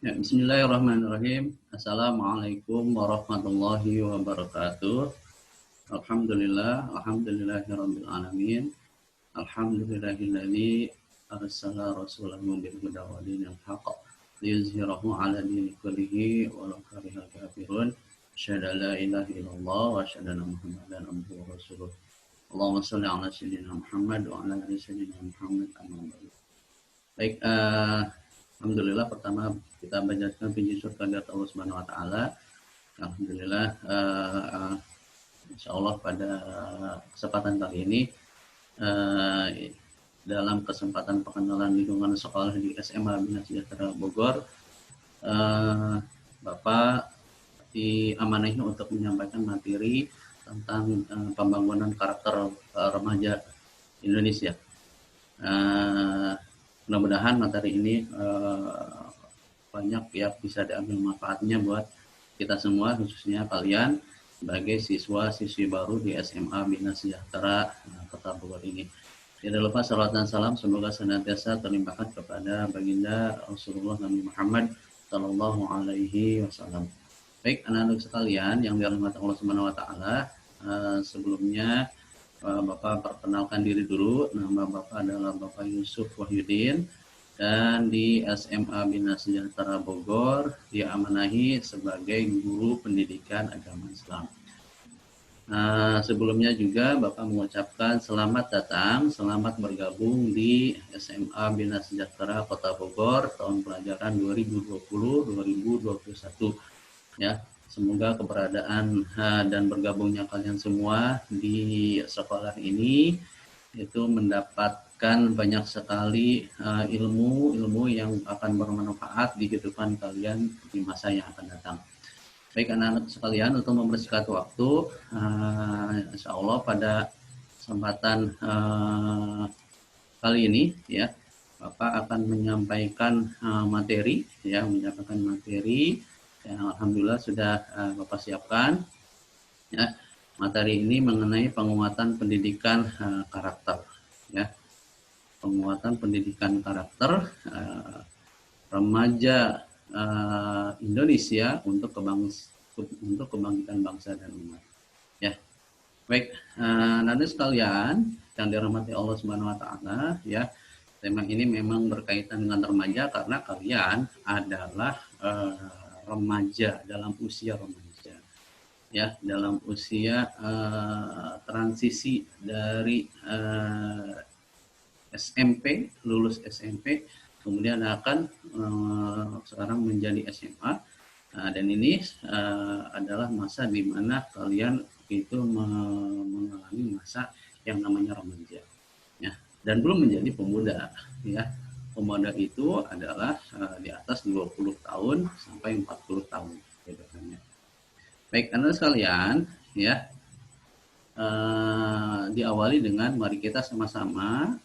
Ya, bismillahirrahmanirrahim. Assalamualaikum warahmatullahi wabarakatuh. Alhamdulillahirabbil alamin. Alhamdulillahilladzi arsala rasulahu bil huda wa dinil haqq liyuzhirahu 'ala dini kullihi walau karihal kafirun. Asyhadu an la ilaha illallah wa asyhadu anna Muhammadan abduhu wa rasuluh. Allahumma shalli 'ala sayyidina Muhammad wa 'ala ali sayyidina Muhammad. Amma ba'du. Baik, alhamdulillah pertama kita panjatkan puji syukur kehadirat Allah Subhanahu wa taala. Alhamdulillah insyaallah pada kesempatan kali ini dalam kesempatan pengenalan lingkungan sekolah di SMA Bina Sejahtera Bogor, Bapak diamanahi untuk menyampaikan materi tentang pembangunan karakter remaja Indonesia. Mudah-mudahan materi ini banyak ya bisa diambil manfaatnya buat kita semua, khususnya kalian sebagai siswa-siswi baru di SMA Bina Sejahtera Kota Bogor ini. Tidak lupa salawat dan salam semoga senantiasa terlimpahkan kepada baginda Rasulullah Nabi Muhammad Sallallahu Alaihi Wasallam. Baik, anak-anak sekalian yang dirahmati Allah Subhanahu Wa Taala, sebelumnya Bapak perkenalkan diri dulu. Nama Bapak adalah Bapak Yusuf Wahyudin dan di SMA Bina Sejahtera Bogor diamanahi sebagai guru pendidikan agama Islam. Sebelumnya juga Bapak mengucapkan selamat datang, selamat bergabung di SMA Bina Sejahtera Kota Bogor tahun pelajaran 2020-2021. Ya, semoga keberadaan dan bergabungnya kalian semua di sekolah ini itu mendapatkan banyak sekali ilmu yang akan bermanfaat di kehidupan kalian di masa yang akan datang. Baik anak-anak sekalian, untuk mempersingkat waktu, insya Allah pada kesempatan kali ini ya Bapak akan menyampaikan materi yang alhamdulillah sudah Bapak siapkan ya. Materi ini mengenai penguatan pendidikan karakter ya. Penguatan pendidikan karakter remaja Indonesia untuk kebangkitan bangsa dan umat ya. Baik, nanti sekalian yang dirahmati Allah Subhanahu wa taala ya. Tema ini memang berkaitan dengan remaja karena kalian adalah remaja, dalam usia remaja ya, dalam usia transisi dari SMP, lulus SMP kemudian akan sekarang menjadi SMA. Dan ini adalah masa di mana kalian itu mengalami masa yang namanya remaja ya, dan belum menjadi pemuda ya. Pemuda itu adalah di atas 20 tahun sampai 40 tahun gitu kan ya. Baik, anak sekalian ya, diawali dengan mari kita sama-sama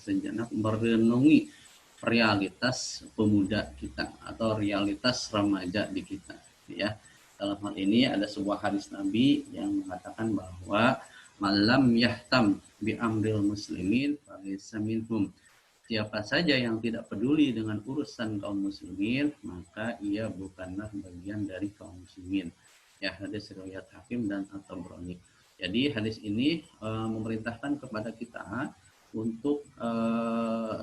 sejenak merenungi realitas pemuda kita atau realitas remaja di kita ya. Dalam hal ini ada sebuah hadis Nabi yang mengatakan bahwa malam yahtam bi amril muslimin falaysa minhum. Siapa saja yang tidak peduli dengan urusan kaum muslimin, maka ia bukanlah bagian dari kaum muslimin. Ya, hadis riwayat Hakim dan At-Tabrani. Jadi hadis ini memerintahkan kepada kita untuk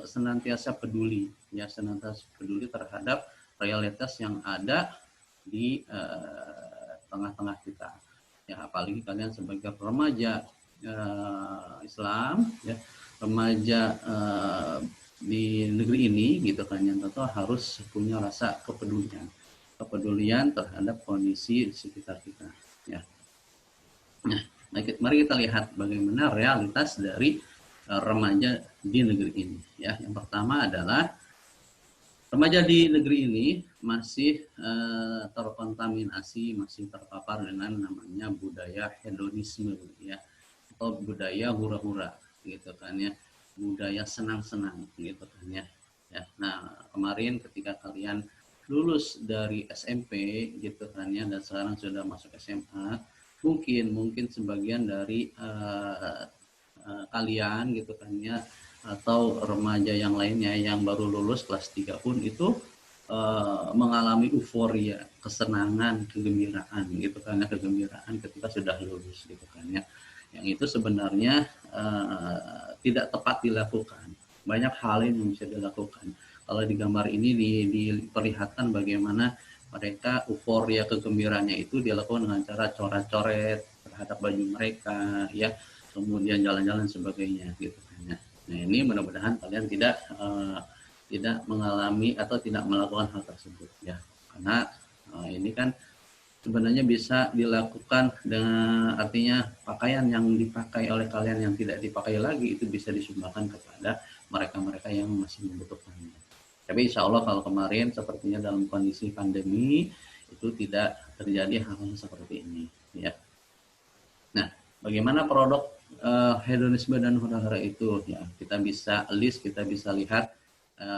senantiasa peduli ya, senantiasa peduli terhadap realitas yang ada di tengah-tengah kita ya, apalagi kalian sebagai remaja Islam ya, remaja di negeri ini gitu kan, yang tentu harus punya rasa kepedulian terhadap kondisi di sekitar kita ya. Nah, mari kita lihat bagaimana realitas dari remaja di negeri ini ya. Yang pertama adalah remaja di negeri ini masih terkontaminasi, masih terpapar dengan namanya budaya hedonisme ya, atau budaya hura-hura gitu kan ya, budaya senang-senang gitu kan ya. Nah, kemarin ketika kalian lulus dari SMP gitu kan ya, dan sekarang sudah masuk SMA, mungkin sebagian dari kalian gitu kan ya, atau remaja yang lainnya yang baru lulus kelas 3 pun itu mengalami euforia, kesenangan, kegembiraan gitu kan ya, kegembiraan ketika sudah lulus gitu kan ya. Yang itu sebenarnya tidak tepat dilakukan. Banyak hal yang bisa dilakukan. Kalau di gambar ini diperlihatkan bagaimana mereka euforia kegembiraannya itu dilakukan dengan cara coret-coret terhadap baju mereka ya, kemudian jalan-jalan sebagainya gitu kan ya. Nah ini mudah-mudahan kalian tidak mengalami atau tidak melakukan hal tersebut ya, karena ini kan sebenarnya bisa dilakukan dengan artinya pakaian yang dipakai oleh kalian yang tidak dipakai lagi itu bisa disumbangkan kepada mereka-mereka yang masih membutuhkannya. Tapi insya Allah kalau kemarin sepertinya dalam kondisi pandemi itu tidak terjadi hal-hal seperti ini ya. Nah, bagaimana produk hedonisme dan hura-hura itu ya, kita bisa list, kita bisa lihat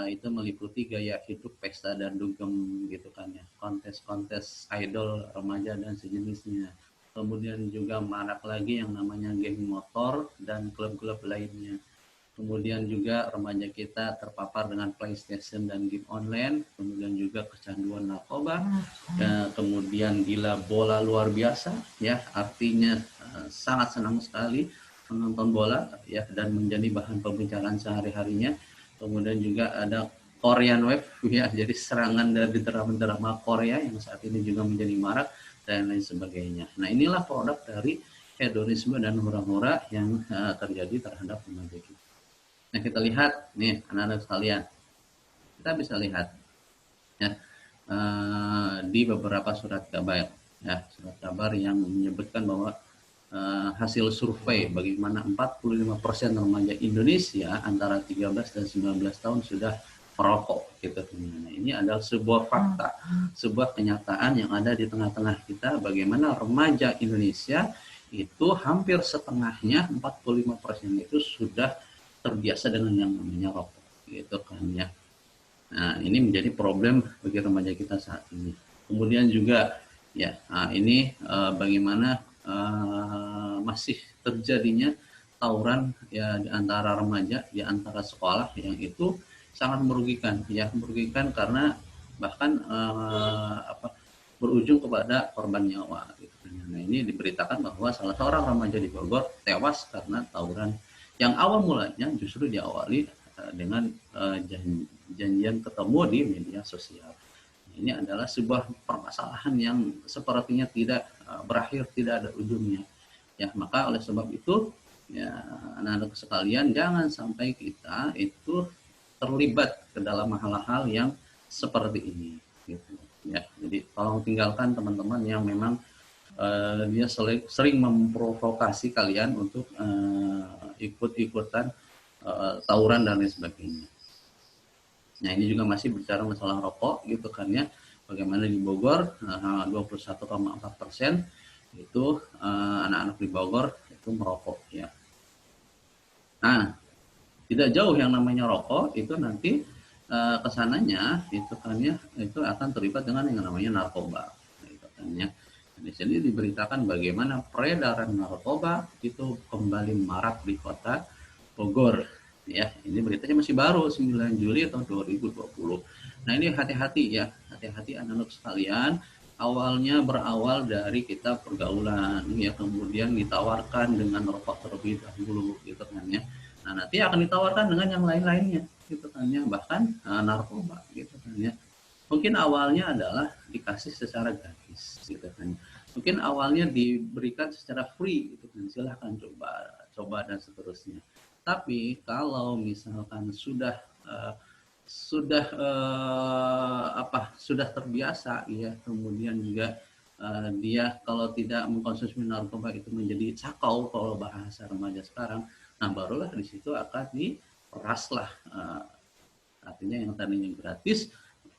itu meliputi gaya hidup, pesta dan dugem gitu kan ya, kontes-kontes idol remaja dan sejenisnya. Kemudian juga marak lagi yang namanya geng motor dan klub-klub lainnya. Kemudian juga remaja kita terpapar dengan PlayStation dan game online, kemudian juga kecanduan narkoba, kemudian gila bola luar biasa ya, artinya sangat senang sekali menonton bola ya dan menjadi bahan pembicaraan sehari-harinya. Kemudian juga ada Korean Wave ya, jadi serangan dari drama-drama Korea yang saat ini juga menjadi marak dan lain sebagainya. Nah, inilah produk dari hedonisme dan hura-hura yang terjadi terhadap remaja kita. Nah, kita lihat nih anak-anak sekalian, kita bisa lihat ya di beberapa surat kabar ya, surat kabar yang menyebutkan bahwa hasil survei bagaimana 45% remaja Indonesia antara 13 dan 19 tahun sudah merokok gitu. Nah, ini adalah sebuah fakta, sebuah kenyataan yang ada di tengah-tengah kita, bagaimana remaja Indonesia itu hampir setengahnya 45% itu sudah terbiasa dengan yang namanya rokok gitu kan ya. Nah, ini menjadi problem bagi remaja kita saat ini. Kemudian juga ya, ini bagaimana masih terjadinya tawuran ya di antara remaja, di antara sekolah, yang itu sangat merugikan ya, merugikan karena bahkan berujung kepada korban nyawa gitu. Nah, ini diberitakan bahwa salah seorang remaja di Bogor tewas karena tawuran yang awal mulanya justru diawali dengan janjian ketemu di media sosial. Ini adalah sebuah permasalahan yang sepertinya tidak berakhir, tidak ada ujungnya. Ya, maka oleh sebab itu ya anak-anak sekalian, jangan sampai kita itu terlibat ke dalam hal-hal yang seperti ini gitu. Ya, jadi tolong tinggalkan teman-teman yang memang dia sering memprovokasi kalian untuk ikut-ikutan tawuran dan lain sebagainya. Nah, ini juga masih bicara masalah rokok gitu kan ya. Bagaimana di Bogor 21,4% itu anak-anak di Bogor itu merokok ya. Nah, tidak jauh yang namanya rokok itu nanti kesananya itu kan ya, itu akan terlibat dengan yang namanya narkoba gitu kan ya. Di sini diberitakan bagaimana peredaran narkoba itu kembali marak di kota Bogor ya. Ini beritanya masih baru 9 Juli tahun 2020. Nah, ini hati-hati ya, hati-hati anak-anak sekalian. Awalnya berawal dari kita pergaulan ya, kemudian ditawarkan dengan rokok terlebih dahulu gitu kan ya. Nah, nanti akan ditawarkan dengan yang lain-lainnya gitu kan ya, bahkan narkoba gitu kan ya. Mungkin awalnya adalah dikasih secara gratis gitu kan. Mungkin awalnya diberikan secara free gitu kan, silahkan coba dan seterusnya. Tapi kalau misalkan sudah terbiasa ya, kemudian juga dia kalau tidak mengkonsumsi narkoba itu menjadi cakau kalau bahasa remaja sekarang. Nah, barulah di situ akan diperaslah, artinya yang tadinya gratis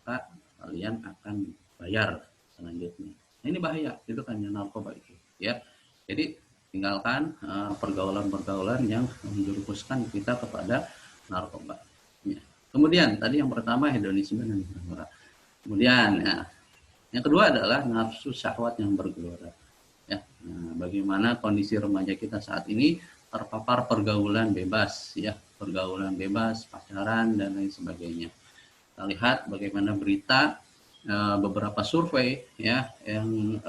maka kalian akan bayar selanjutnya. Nah, ini bahaya itu kan ya, narkoba itu ya. Jadi tinggalkan pergaulan-pergaulan yang menjerumuskan kita kepada narkoba ya. Kemudian tadi yang pertama hedonisme dan hura-hura. Kemudian ya, yang kedua adalah nafsu syahwat yang bergelora ya. Nah, bagaimana kondisi remaja kita saat ini terpapar pergaulan bebas ya, pergaulan bebas, pacaran dan lain sebagainya. Kita lihat bagaimana berita beberapa survei ya yang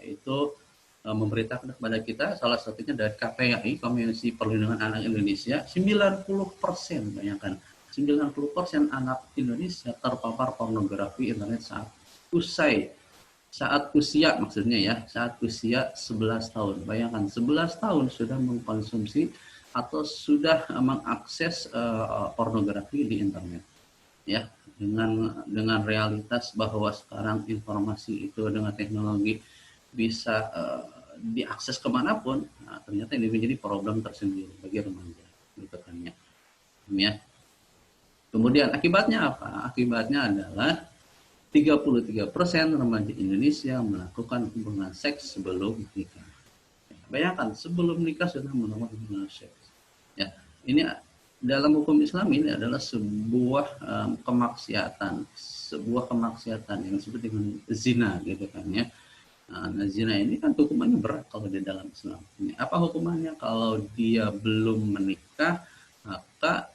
itu memberitakan kepada kita, salah satunya dari KPAI, Komisi Perlindungan Anak Indonesia, 90%, bayangkan 90% anak Indonesia terpapar pornografi internet saat usia maksudnya ya, saat usia 11 tahun. Bayangkan 11 tahun sudah mengkonsumsi atau sudah mengakses pornografi di internet. Ya, dengan realitas bahwa sekarang informasi itu dengan teknologi bisa diakses kemanapun, nah, ternyata ini menjadi problem tersendiri bagi remaja, gitu kan ya. Ya. Kemudian akibatnya apa? Akibatnya adalah 33% remaja Indonesia melakukan hubungan seks sebelum nikah. Bayangkan, sebelum nikah sudah melakukan hubungan seks. Ya, ini dalam hukum Islam ini adalah sebuah kemaksiatan, yang disebut dengan zina, gitu kan ya. Nah, zina ini kan hukumannya berat kalau di dalam Islam. Ini apa hukumannya? Kalau dia belum menikah, maka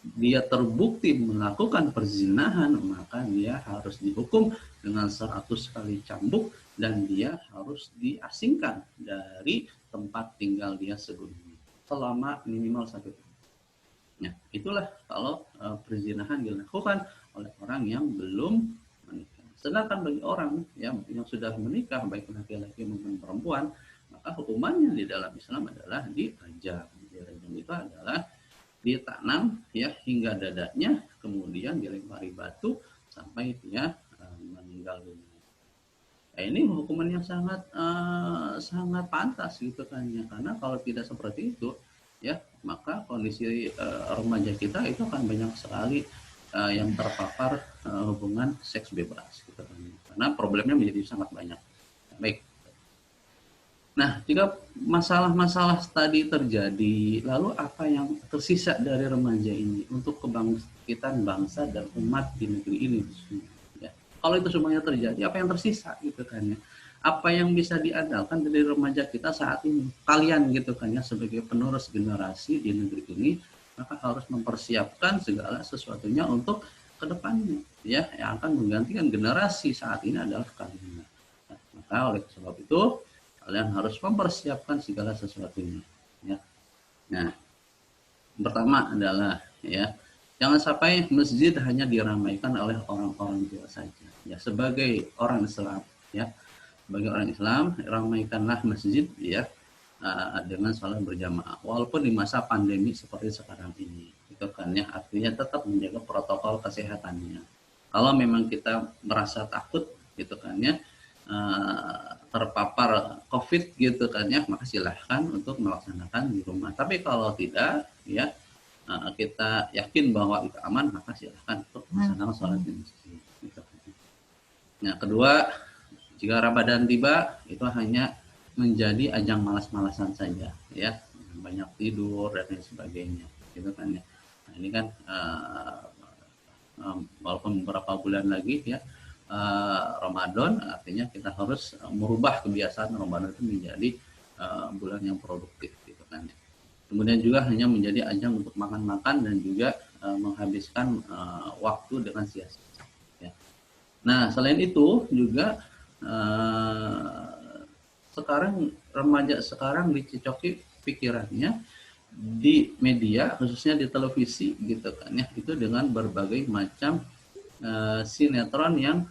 dia terbukti melakukan perzinahan, maka dia harus dihukum dengan 100 kali cambuk dan dia harus diasingkan dari tempat tinggal dia sebelumnya selama minimal 1 tahun. Nah, itulah kalau perzinahan dilakukan oleh orang yang belum menikah. Sedangkan bagi orang yang sudah menikah, baik laki-laki maupun perempuan, maka hukumannya di dalam Islam adalah dirajam. Dirajam itu adalah ditanam ya hingga dadanya, kemudian dilempari batu sampai dia meninggal dunia. Nah, ini hukuman yang sangat pantas gitu kan ya, karena kalau tidak seperti itu ya maka kondisi remaja kita itu akan banyak sekali yang terpapar hubungan seks bebas gitu kan, karena problemnya menjadi sangat banyak. Baik. Nah, jika masalah-masalah tadi terjadi, lalu apa yang tersisa dari remaja ini untuk kebangkitan bangsa dan umat di negeri ini? Ya. Kalau itu semuanya terjadi, apa yang tersisa gitu kan ya? Apa yang bisa diandalkan dari remaja kita saat ini? Kalian gitu kan ya, sebagai penerus generasi di negeri ini, maka harus mempersiapkan segala sesuatunya untuk kedepannya, ya, yang akan menggantikan generasi saat ini adalah kalian. Nah, maka oleh sebab itu kalian harus mempersiapkan segala sesuatunya ya. Nah, pertama adalah ya, jangan sampai masjid hanya diramaikan oleh orang-orang tua saja ya. Sebagai orang Islam ya, sebagai orang Islam, ramaikanlah masjid ya dengan sholat berjamaah walaupun di masa pandemi seperti sekarang ini, itu kan ya. Artinya tetap menjaga protokol kesehatannya. Kalau memang kita merasa takut gitu kan ya, terpapar COVID gitu kan ya, maka silahkan untuk melaksanakan di rumah. Tapi kalau tidak ya, kita yakin bahwa itu aman, maka silahkan untuk melaksanakan sholat di masjid. Gitu. Nah, kedua, jika Ramadan tiba, itu hanya menjadi ajang malas-malasan saja ya, banyak tidur dan lain sebagainya gitu kan ya. Nah, ini kan walaupun beberapa bulan lagi ya Ramadan, artinya kita harus merubah kebiasaan Ramadan itu menjadi bulan yang produktif gitu kan. Kemudian juga hanya menjadi ajang untuk makan-makan dan juga menghabiskan waktu dengan sia-sia ya. Nah, selain itu juga sekarang remaja sekarang dicocoki pikirannya di media, khususnya di televisi gitu kan ya, itu dengan berbagai macam sinetron yang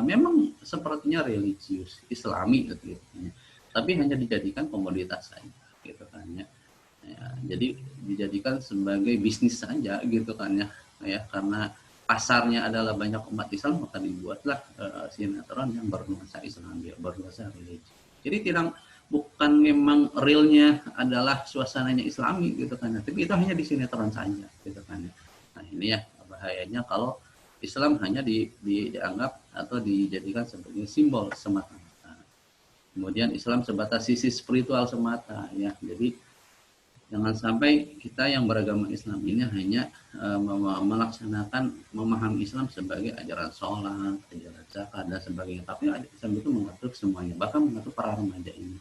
memang sepertinya religius, Islami gitu ya. Tapi hanya dijadikan komoditas saja gitu kan ya. Jadi dijadikan sebagai bisnis saja gitu kan ya. Karena pasarnya adalah banyak umat Islam, maka dibuatlah sinetron yang bernuansa Islam, bernuansa religi. Jadi bukan memang realnya adalah suasananya Islami gitu kan ya, tapi itu hanya di sinetron saja gitu kan ya. Nah, ini ya bahayanya kalau Islam hanya dianggap atau dijadikan sebagai simbol semata-mata. Kemudian Islam sebatas sisi spiritual semata ya. Jadi jangan sampai kita yang beragama Islam ini hanya melaksanakan, memahami Islam sebagai ajaran sholat, ajaran zakat dan sebagainya. Tapi Islam itu mengatur semuanya, bahkan mengatur para remaja ini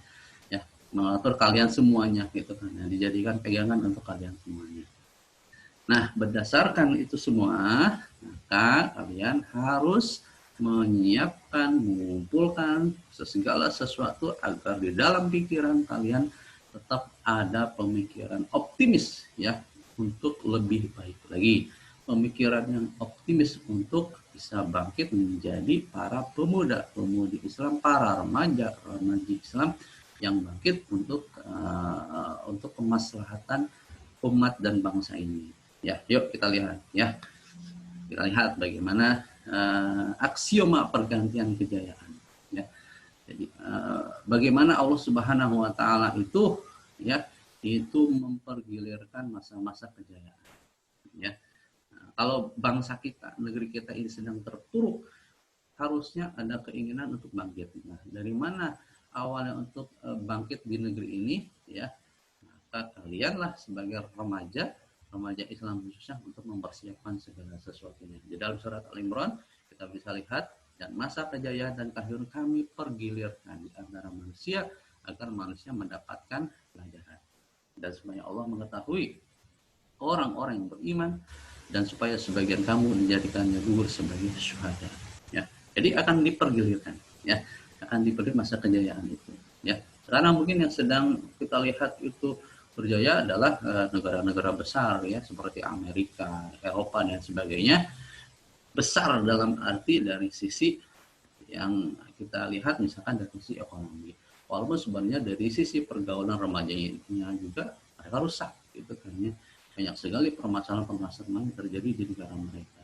ya, mengatur kalian semuanya gitu kan, dijadikan pegangan untuk kalian semuanya. Nah, berdasarkan itu semua, maka kalian harus menyiapkan, mengumpulkan segala sesuatu agar di dalam pikiran kalian tetap ada pemikiran optimis ya, untuk lebih baik lagi. Pemikiran yang optimis untuk bisa bangkit menjadi para pemudi Islam, para remaja Islam yang bangkit untuk kemaslahatan umat dan bangsa ini. Ya, yuk kita lihat ya. Kita lihat bagaimana aksioma pergantian kejayaan. Ya. Jadi bagaimana Allah Subhanahu Wa Taala itu ya itu mempergilirkan masa-masa kejayaan. Ya. Nah, kalau bangsa kita, negeri kita ini sedang terpuruk, harusnya ada keinginan untuk bangkit. Nah, dari mana awalnya untuk bangkit di negeri ini? Ya, maka kalianlah sebagai remaja Islam khususnya untuk mempersiapkan segala sesuatunya. Di dalam surat Al-Imran kita bisa lihat, dan masa kejayaan dan kahiyun kami pergilirkan di antara manusia agar manusia mendapatkan pelajaran. Dan supaya Allah mengetahui orang-orang yang beriman, dan supaya sebagian kamu menjadikannya gugur sebagai syuhada. Ya, jadi akan dipergilirkan. Ya, akan diberi masa kejayaan itu. Ya, sekarang mungkin yang sedang kita lihat itu berjaya adalah negara-negara besar ya, seperti Amerika, Eropa dan sebagainya. Besar dalam arti dari sisi yang kita lihat misalkan dari sisi ekonomi. Walaupun sebenarnya dari sisi pergaulan remajanya juga mereka rusak gitu kan ya. Banyak sekali permasalahan-permasalahan yang terjadi di negara mereka.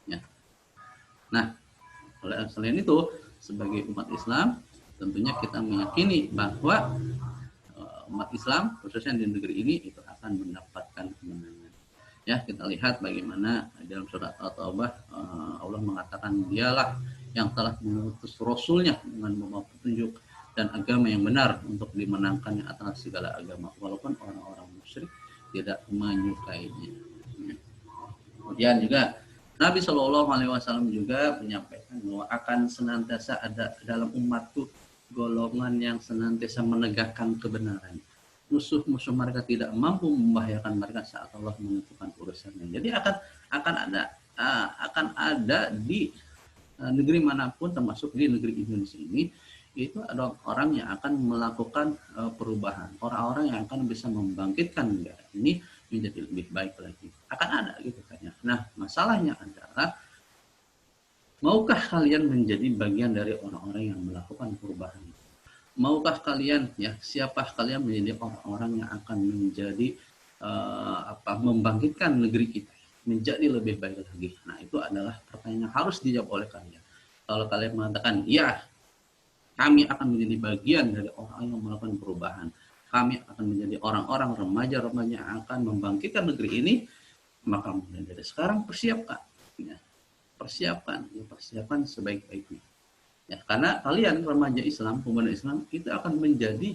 Ya. Nah, selain itu sebagai umat Islam tentunya kita meyakini bahwa umat Islam khususnya di negeri ini itu akan mendapatkan kemenangan. Ya, kita lihat bagaimana dalam surat At-Taubah Allah mengatakan dialah yang telah mengutus Rasulnya dengan membawa petunjuk dan agama yang benar untuk dimenangkannya atas segala agama, walaupun orang-orang musyrik tidak menyukainya. Kemudian juga Nabi Shallallahu Alaihi Wasallam juga menyampaikan bahwa akan senantiasa ada dalam umatku golongan yang senantiasa menegakkan kebenaran. Musuh-musuh mereka tidak mampu membahayakan mereka saat Allah menentukan urusannya. Jadi akan ada di negeri manapun, termasuk di negeri Indonesia ini, itu ada orang yang akan melakukan perubahan, orang-orang yang akan bisa membangkitkan negara ini menjadi lebih baik lagi. Akan ada gitu kan ya. Nah, masalahnya adalah maukah kalian menjadi bagian dari orang-orang yang melakukan perubahan? Maukah kalian ya, siapa kalian menjadi orang-orang yang akan menjadi membangkitkan negeri kita menjadi lebih baik lagi? Nah, itu adalah pertanyaan yang harus dijawab oleh kalian. Kalau kalian mengatakan ya, kami akan menjadi bagian dari orang yang melakukan perubahan, kami akan menjadi orang-orang remaja-remaja yang akan membangkitkan negeri ini, maka mulai dari sekarang persiapkan ya. Persiapkan sebaik-baiknya. Ya, karena kalian remaja Islam, pemuda Islam itu akan menjadi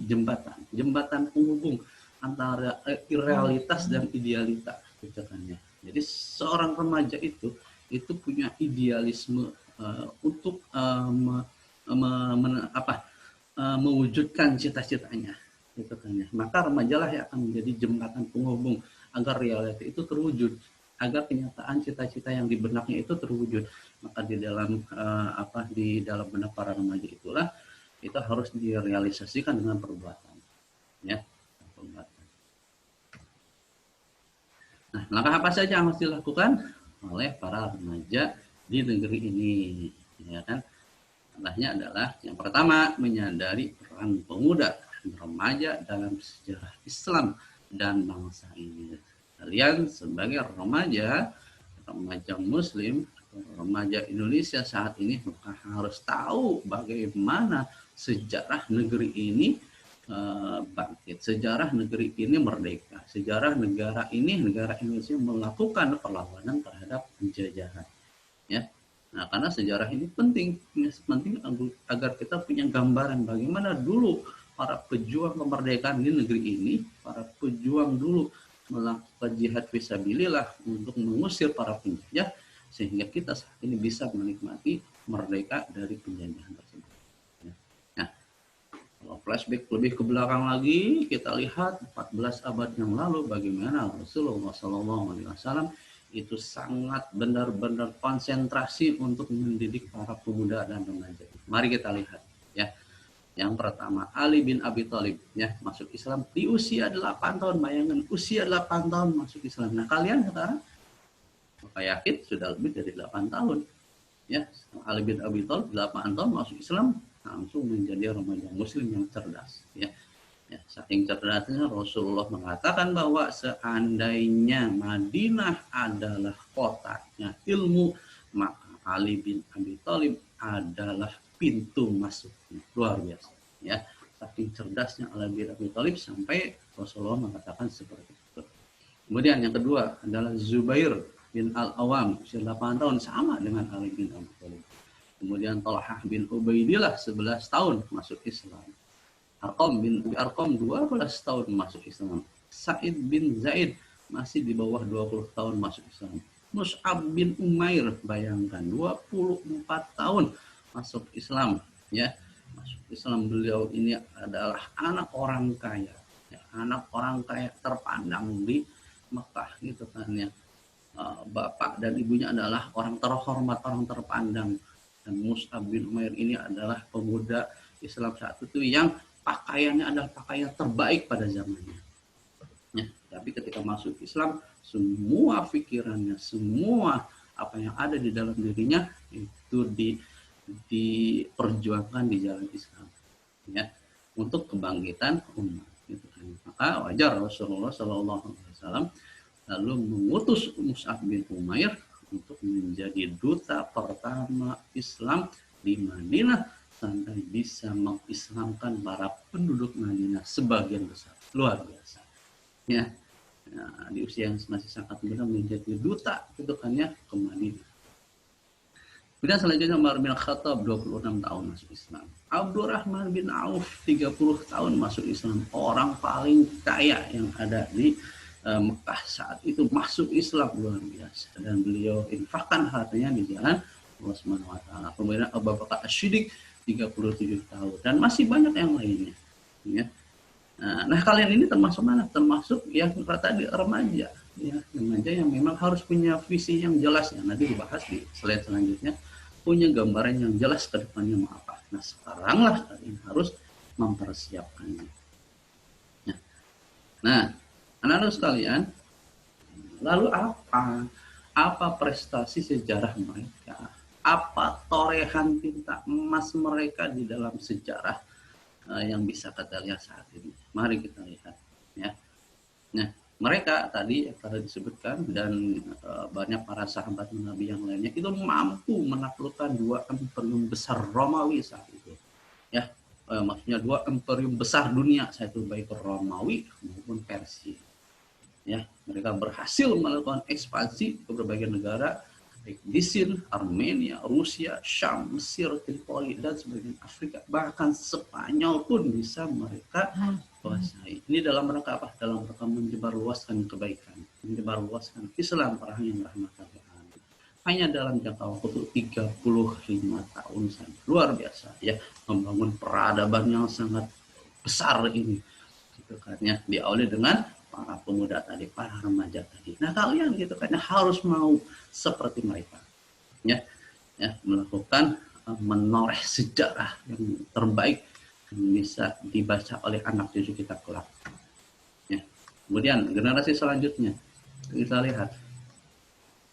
jembatan penghubung antara realitas dan idealita kebijakannya. Jadi seorang remaja itu punya idealisme untuk mewujudkan cita-citanya, gitu kan ya. Maka remajalah yang akan menjadi jembatan penghubung agar realita itu terwujud, agar kenyataan cita-cita yang di benaknya itu terwujud. Maka di dalam benak para remaja itulah itu harus direalisasikan dengan perbuatan, ya, perbuatan. Nah, langkah apa saja yang harus dilakukan oleh para remaja di negeri ini, ya kan? Langkahnya adalah yang pertama, menyadari peran pemuda dan remaja dalam sejarah Islam dan bangsa ini. Kalian sebagai remaja Muslim, remaja Indonesia saat ini, maka harus tahu bagaimana sejarah negeri ini bangkit, sejarah negeri ini merdeka, sejarah negara Indonesia melakukan perlawanan terhadap penjajahan. Ya, nah karena sejarah ini penting agar kita punya gambaran bagaimana dulu para pejuang kemerdekaan di negeri ini, para pejuang dulu melakukan jihad fisabilillah untuk mengusir para penjajah, sehingga kita saat ini bisa menikmati merdeka dari penjajahan tersebut. Nah, kalau Flashback lebih ke belakang lagi, kita lihat 14 abad yang lalu bagaimana Rasulullah SAW itu sangat benar-benar konsentrasi untuk mendidik para pemuda dan remaja. Mari kita lihat ya. Yang pertama, Ali bin Abi Thalib ya, masuk Islam di usia 8 tahun. Bayangkan usia 8 tahun masuk Islam. Nah, kalian sekarang apa yakin sudah lebih dari 8 tahun. Ya, Ali bin Abi Thalib 8 tahun masuk Islam, langsung menjadi remaja muslim yang cerdas ya. Ya, saking cerdasnya Rasulullah mengatakan bahwa seandainya Madinah adalah kotanya ilmu, maka Ali bin Abi Thalib adalah pintu masuknya. Luar biasa ya. Saking cerdasnya Ali bin Abi Thalib sampai Rasulullah mengatakan seperti itu. Kemudian yang kedua adalah Zubair bin Al-Awam, usia 8 tahun, sama dengan Ali bin Abi Thalib. Kemudian Talhah bin Ubaidillah 11 tahun masuk Islam. Arqam bin Arqam 12 tahun masuk Islam. Sa'id bin Zaid masih di bawah 20 tahun masuk Islam. Mus'ab bin Umair, bayangkan 24 tahun masuk Islam ya. Masuk Islam, beliau ini adalah anak orang kaya. Ya, anak orang kaya terpandang di Mekah gitu kan ya. Bapak dan ibunya adalah orang terhormat, orang terpandang. Dan Mus'ab bin Umair ini adalah pemuda Islam saat itu yang pakaiannya adalah pakaian terbaik pada zamannya. Ya, tapi ketika masuk Islam, semua pikirannya, semua apa yang ada di dalam dirinya itu diperjuangkan di jalan Islam. Ya, untuk kebangkitan umat. Gitu kan. Maka wajar Rasulullah SAW lalu mengutus Mus'ab bin Umair untuk menjadi duta pertama Islam di Madinah sampai bisa mengislamkan para penduduk Madinah sebagian besar. Luar biasa. Ya. Nah, di usia yang masih sangat muda menjadi duta gitu kan ya ke Madinah. Kemudian selanjutnya Umar bin Khattab 26 tahun masuk Islam. Abdurrahman bin Auf 30 tahun masuk Islam. Orang paling kaya yang ada di Mekah saat itu masuk Islam, luar biasa, dan beliau infakkan hartanya di jalan Allah Subhanahu wa taala. Kemudian Abu Bakar As-Siddiq 37 tahun dan masih banyak yang lainnya ya. Nah, kalian ini termasuk mana? Termasuk yang tadi remaja ya, remaja yang memang harus punya visi yang jelas ya. Nanti dibahas di slide selanjutnya, punya gambaran yang jelas ke depannya mau apa. Nah, sekaranglah kalian harus mempersiapkannya ya. Nah, anak-anak sekalian, lalu apa prestasi sejarah mereka? Apa torehan tinta emas mereka di dalam sejarah yang bisa kita lihat saat ini? Mari kita lihat ya. Nah, mereka tadi disebutkan dan banyak para sahabat Nabi yang lainnya itu mampu menaklukkan dua imperium besar Romawi saat itu. Ya, maksudnya dua imperium besar dunia saat itu, baik Romawi maupun Persia. Ya, mereka berhasil melakukan ekspansi ke berbagai negara, baik di Sin, Armenia, Rusia, Syam, Mesir, Tripoli, dan sebagainya, Afrika, bahkan Spanyol pun bisa mereka kuasai. Ini dalam rangka apa? Dalam rangka menyebarluaskan kebaikan, menyebarluaskan Islam, orang yang rahmatan alamin. Hanya dalam jangka waktu 35 tahun saja, luar biasa ya, membangun peradaban yang sangat besar ini. Gitu kan ya, diawali dengan para pemuda tadi, para remaja tadi. Nah, kalian gitu kan harus mau seperti mereka ya, melakukan menoreh sejarah yang terbaik yang bisa dibaca oleh anak cucu kita kelak ya. Kemudian generasi selanjutnya kita lihat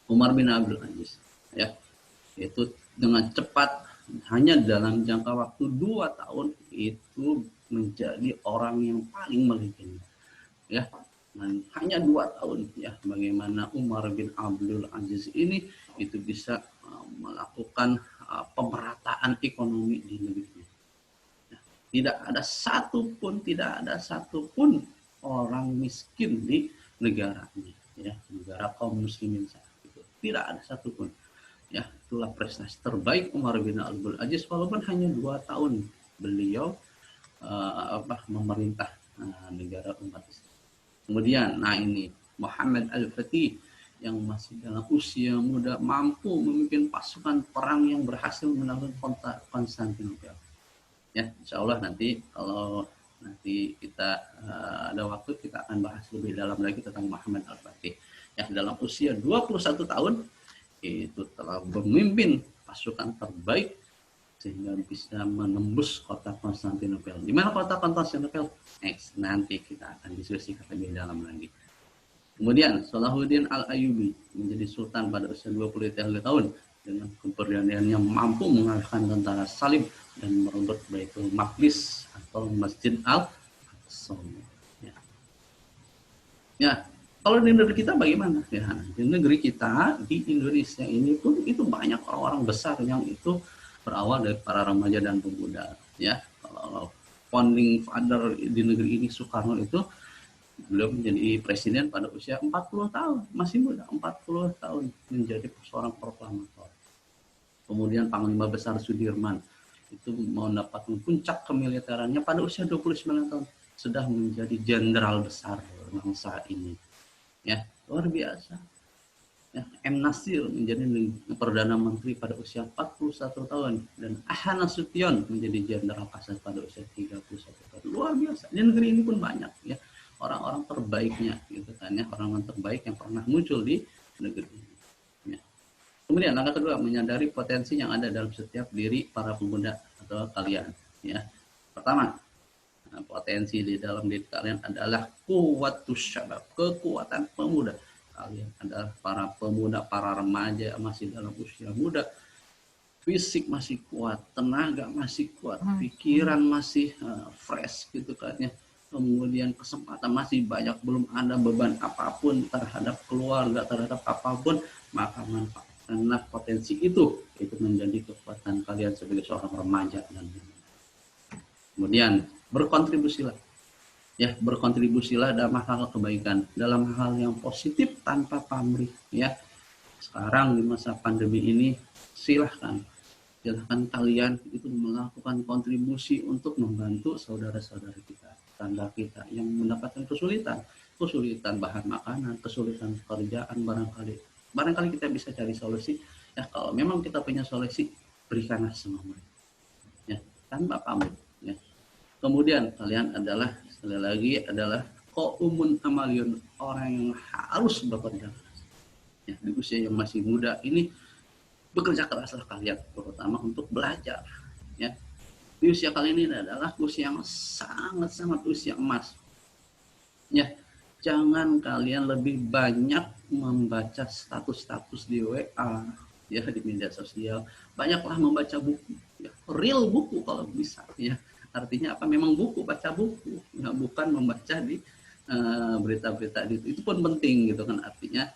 Umar bin Abdul Aziz ya, itu dengan cepat hanya dalam jangka waktu 2 tahun itu menjadi orang yang paling melegenda ya. Dan hanya 2 tahun ya, bagaimana Umar bin Abdul Aziz ini itu bisa melakukan pemerataan ekonomi di negerinya. Ya, tidak ada satupun orang miskin di negaranya ya, negara kaum muslimin saat itu. Tidak ada satupun. Ya, itulah prestasi terbaik Umar bin Abdul Aziz walaupun hanya 2 tahun beliau memerintah negara umat Islam. Kemudian, nah ini Muhammad Al-Fatih yang masih dalam usia muda mampu memimpin pasukan perang yang berhasil menaklukkan Konstantinopel. Ya, insya Allah nanti kalau nanti kita ada waktu kita akan bahas lebih dalam lagi tentang Muhammad Al-Fatih. Ya, dalam usia 21 tahun itu telah memimpin pasukan terbaik sehingga bisa menembus kota Konstantinopel. Di mana kota Konstantinopel? Next, nanti kita akan diskusikan lebih dalam lagi. Kemudian Salahuddin Al-Ayyubi menjadi sultan pada usia 23 tahun dengan keberaniannya mampu mengalahkan tentara Salib dan merebut Baitul Maqdis atau Masjid Al-Aqsa. Ya. Ya, kalau di negeri kita bagaimana? Ya, di negeri kita di Indonesia ini pun itu banyak orang-orang besar yang itu berawal dari para remaja dan pemuda. Ya, kalau founding father di negeri ini Soekarno itu beliau menjadi presiden pada usia 40 tahun, masih muda, 40 tahun menjadi seorang proklamator. Kemudian Panglima Besar Sudirman itu mendapatkan puncak kemiliterannya pada usia 29 tahun, sudah menjadi jenderal besar bangsa ini. Ya, luar biasa. Ya, M. Nasir menjadi Perdana Menteri pada usia 41 tahun dan Ahana Sution menjadi Jenderal Kasat pada usia 31 tahun. Luar biasa. Di negeri ini pun banyak ya orang-orang terbaiknya gitu kan ya, orang-orang terbaik yang pernah muncul di negeri ini. Ya. Kemudian langkah kedua, menyadari potensi yang ada dalam setiap diri para pemuda atau kalian ya. Pertama, potensi di dalam diri kalian adalah kuwatus syabab, kekuatan pemuda. Kalian adalah para pemuda, para remaja masih dalam usia muda, fisik masih kuat, tenaga masih kuat, pikiran masih fresh gitu kan ya. Kemudian kesempatan masih banyak, belum ada beban apapun terhadap keluarga, terhadap apapun, maka manfaatkanlah potensi itu menjadi kekuatan kalian sebagai seorang remaja dan kemudian berkontribusilah. Ya, berkontribusilah dalam hal kebaikan, dalam hal yang positif tanpa pamrih ya. Sekarang di masa pandemi ini silahkan kalian itu melakukan kontribusi untuk membantu saudara-saudara kita, tetangga kita yang mendapatkan kesulitan bahan makanan, kesulitan pekerjaan, barangkali kita bisa cari solusi ya. Kalau memang kita punya solusi, berikanlah semua mereka ya, tanpa pamrih ya. Kemudian kalian adalah sekali lagi adalah qaumun amaliyun, orang yang harus bekerja keras. Ya, di usia yang masih muda ini bekerja keraslah kalian, terutama untuk belajar. Ya, di usia kalian ini adalah usia yang sangat usia emas. Ya, jangan kalian lebih banyak membaca status-status di WA, ya di media sosial. Banyaklah membaca buku, ya, real buku kalau bisa, ya. Artinya apa? Memang buku, baca buku, ya, bukan membaca di berita-berita itu pun penting gitu kan, artinya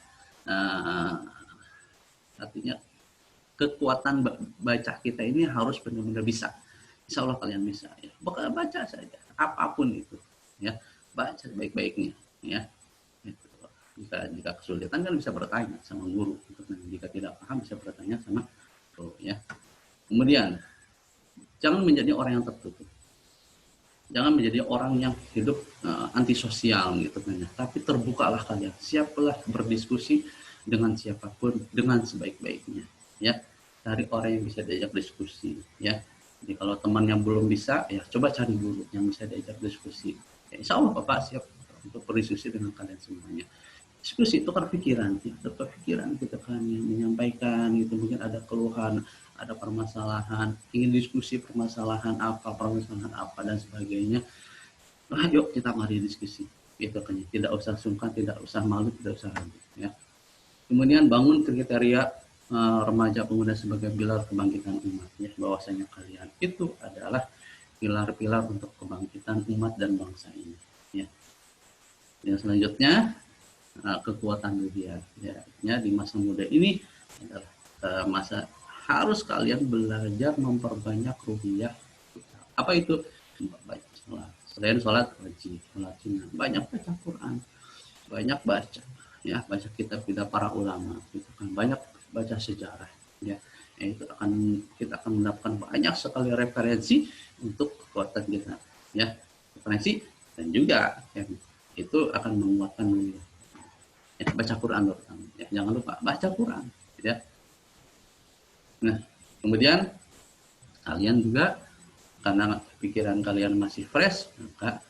kekuatan baca kita ini harus benar-benar bisa. Insya Allah kalian bisa ya. Baca saja apapun itu ya, baca baik-baiknya ya. Jika kesulitan kan bisa bertanya sama guru, jika tidak paham bisa bertanya sama guru ya. Kemudian jangan menjadi orang yang tertutup. Jangan menjadi orang yang hidup antisosial gitu kan ya. Tapi terbukalah kalian, siaplah berdiskusi dengan siapapun dengan sebaik-baiknya ya. Cari orang yang bisa diajak diskusi ya. Jadi kalau teman yang belum bisa ya coba cari guru yang bisa diajak diskusi ya, insya Allah Bapak siap untuk berdiskusi dengan kalian semuanya. Diskusi tukar pikiran ya, tukar pikiran kita kan yang menyampaikan gitu, mungkin ada keluhan, ada permasalahan, ingin diskusi permasalahan apa dan sebagainya. Nah, yuk kita mari diskusi itu kan, tidak usah sungkan, tidak usah malu, tidak usah ragu ya. Kemudian bangun kriteria remaja pemuda sebagai pilar kebangkitan umat ya, bahwasanya kalian itu adalah pilar-pilar untuk kebangkitan umat dan bangsa ini ya. Yang selanjutnya kekuatan ruhiyah ya, di masa muda ini adalah masa harus kalian belajar memperbanyak ruhiyah. Apa itu? Memperbanyak sholat. Selain sholat wajib, sholat sunnah, banyak baca Quran, banyak baca ya, baca kitab-kitab para ulama gitu kan, banyak baca sejarah ya. Itu kita akan mendapatkan banyak sekali referensi untuk kekuatan kita ya, referensi dan juga ya, itu akan menguatkan ruhiyah. Ya, baca Quran pertama ya, jangan lupa baca Quran ya. Nah kemudian kalian juga karena pikiran kalian masih fresh, maka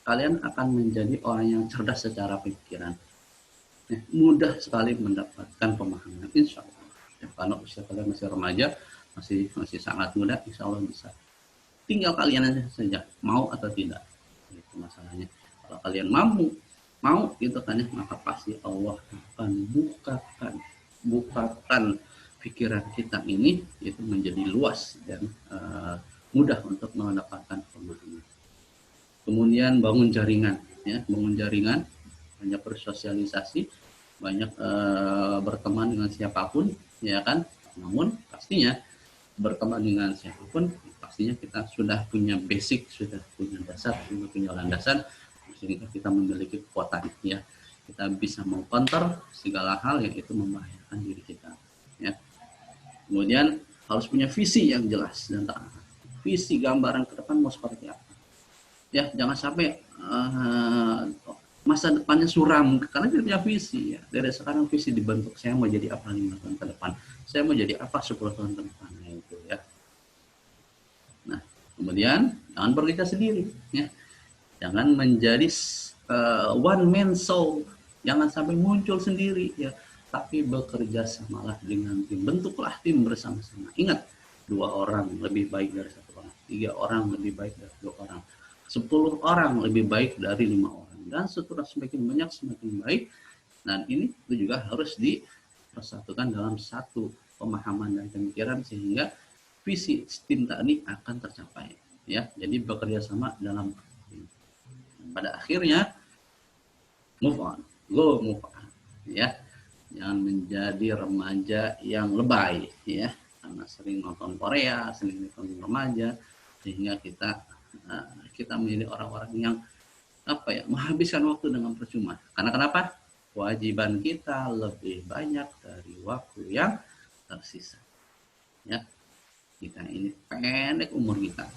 kalian akan menjadi orang yang cerdas secara pikiran. Mudah sekali mendapatkan pemahaman, insya Allah. Ya, kalau usia kalian masih remaja, masih sangat muda, insya Allah bisa. Tinggal kalian saja mau atau tidak. Itu masalahnya. Kalau kalian mau gitu kan ya, maka pasti Allah akan bukakan pikiran kita ini itu menjadi luas dan mudah untuk mendapatkan pemahaman. Kemudian bangun jaringan, banyak bersosialisasi, banyak berteman dengan siapapun, ya kan. Namun pastinya berteman dengan siapapun, pastinya kita sudah punya basic, sudah punya dasar, sudah punya landasan, sehingga kita memiliki kekuatan, ya. Kita bisa mengcounter segala hal yang itu membahayakan diri kita, ya. Kemudian harus punya visi yang jelas dan visi gambaran ke depan mau seperti apa. Ya, jangan sampai masa depannya suram karena tidak punya visi, ya. Dari sekarang visi dibentuk, saya mau jadi apa 5 tahun ke depan, saya mau jadi apa 10 tahun ke depan, itu ya. Nah, kemudian jangan bekerja sendiri, ya. Jangan menjadi one man show, jangan sampai muncul sendiri, ya. Tapi bekerja samalah dengan tim, bentuklah tim bersama-sama. Ingat, 2 orang lebih baik dari 1 orang, 3 orang lebih baik dari 2 orang, 10 orang lebih baik dari 5 orang, dan seterusnya, semakin banyak semakin baik. Dan ini itu juga harus dipersatukan dalam satu pemahaman dan pemikiran sehingga visi tim tadi akan tercapai, ya. Jadi bekerja sama dalam tim. Pada akhirnya move on, ya. Jangan menjadi remaja yang lebay, ya, karena sering nonton Korea, sering nonton remaja, sehingga kita menjadi orang-orang yang menghabiskan waktu dengan percuma. Karena kenapa? Kewajiban kita lebih banyak dari waktu yang tersisa, ya. Kita ini pendek umur kita,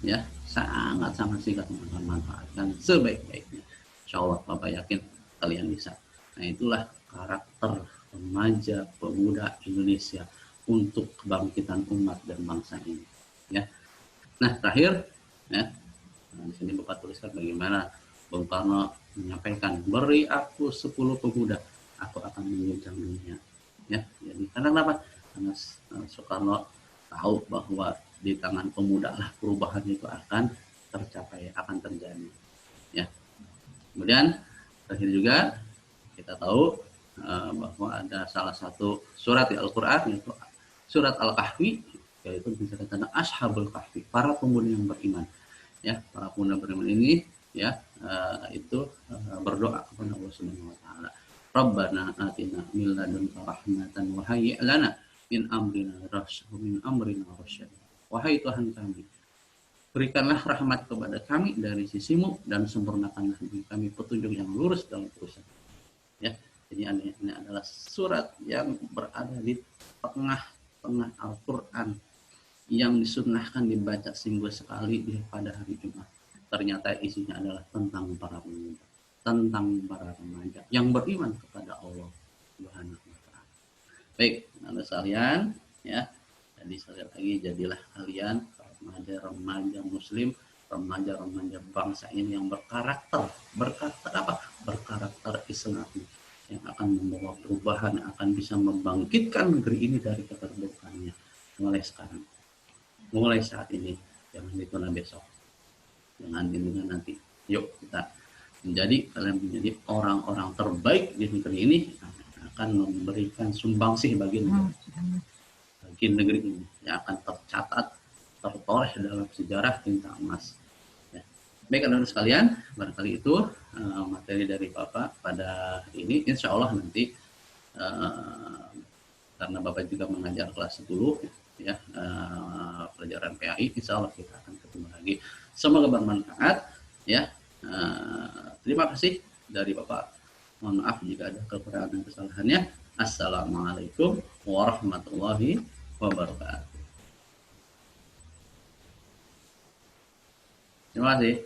ya, sangat singkat, manfaatkan sebaik-baiknya. Insya Allah Bapak yakin kalian bisa. Nah, itulah karakter remaja pemuda Indonesia untuk kebangkitan umat dan bangsa ini, ya. Nah, terakhir, ya, di sini Bapak tuliskan bagaimana Bung Karno menyampaikan, beri aku 10 pemuda, aku akan menguncang dunia, ya. Jadi karena kenapa? Karena Soekarno tahu bahwa di tangan pemuda lah perubahan itu akan tercapai, akan terjadi, ya. Kemudian terakhir juga kita tahu bahwa ada salah satu surat di Al-Quran, yaitu surat Al-Kahfi, yaitu menceritakan Ashabul Kahfi, para pemuda yang beriman, ya. Para pemuda beriman ini, ya, itu berdoa kepada Allah Subhanahu wa taala, Rabbana atina min ladunka rahmatan wa hayyi' lana min amrina rasyada. Wahai Tuhan kami, berikanlah rahmat kepada kami dari sisimu dan sempurnakanlah bagi kami petunjuk yang lurus dalam urusan, ya. Jadi ini adalah surat yang berada di tengah Al-Quran yang disunnahkan dibaca seminggu sekali pada hari Jumat. Ternyata isinya adalah tentang para pemuda, tentang para remaja yang beriman kepada Allah Subhanahu wa taala. Baik, Anda sekalian, ya. Jadi sekali lagi, jadilah kalian remaja muslim, remaja bangsa ini yang berkarakter apa? Berkarakter Islami, yang akan membawa perubahan, akan bisa membangkitkan negeri ini dari keterburukannya mulai sekarang, mulai saat ini, jangan ditunda besok, jangan ditunda nanti. Yuk kita kalian menjadi orang-orang terbaik di negeri ini, akan memberikan sumbangsih bagi negeri ini yang akan tercatat, tertoreh dalam sejarah tinta emas. Baik, anak-anak sekalian, barangkali itu materi dari Bapak pada ini. Insya Allah nanti karena Bapak juga mengajar kelas 10, ya, pelajaran PAI, insya Allah kita akan ketemu lagi. Semoga bermanfaat, ya. Terima kasih dari Bapak. Mohon maaf jika ada kekurangan dan kesalahannya. Assalamualaikum warahmatullahi wabarakatuh. Terima kasih.